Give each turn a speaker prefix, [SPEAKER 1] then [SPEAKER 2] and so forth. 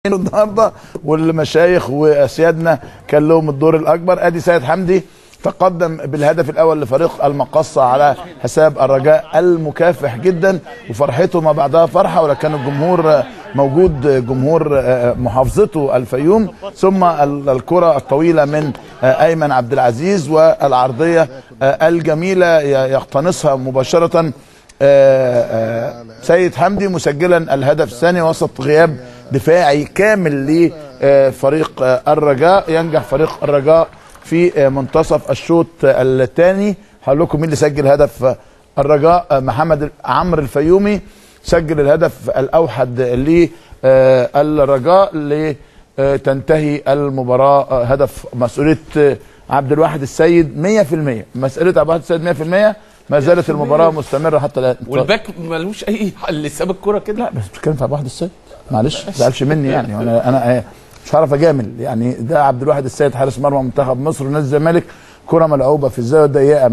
[SPEAKER 1] النهارده والمشايخ واسيادنا كان لهم الدور الاكبر. ادي سيد حمدي تقدم بالهدف الاول لفريق المقصه على حساب الرجاء المكافح جدا، وفرحته ما بعدها فرحه، ولكن الجمهور موجود، جمهور محافظته الفيوم. ثم الكره الطويله من ايمن عبد العزيز والعرضيه الجميله يقتنصها مباشره سيد حمدي مسجلا الهدف الثاني وسط غياب دفاعي كامل لفريق الرجاء. ينجح فريق الرجاء في منتصف الشوط الثاني. هقول لكم مين اللي سجل هدف الرجاء. محمد عمرو الفيومي سجل الهدف الاوحد للرجاء لتنتهي المباراه. هدف مسؤوليه عبد الواحد السيد 100%، مساله عبد الواحد السيد 100%. ما زالت المباراه مستمره حتى الان.
[SPEAKER 2] والباك ملوش اي حل، ساب الكوره كده.
[SPEAKER 1] لا بس بتتكلم في عبد الواحد السيد، معلش ما تزعلش مني يعني. انا مش هعرف اجامل يعني. ده عبد الواحد السيد حارس مرمى منتخب مصر ونادي الزمالك، كره ملعوبه في الزاويه الضيقه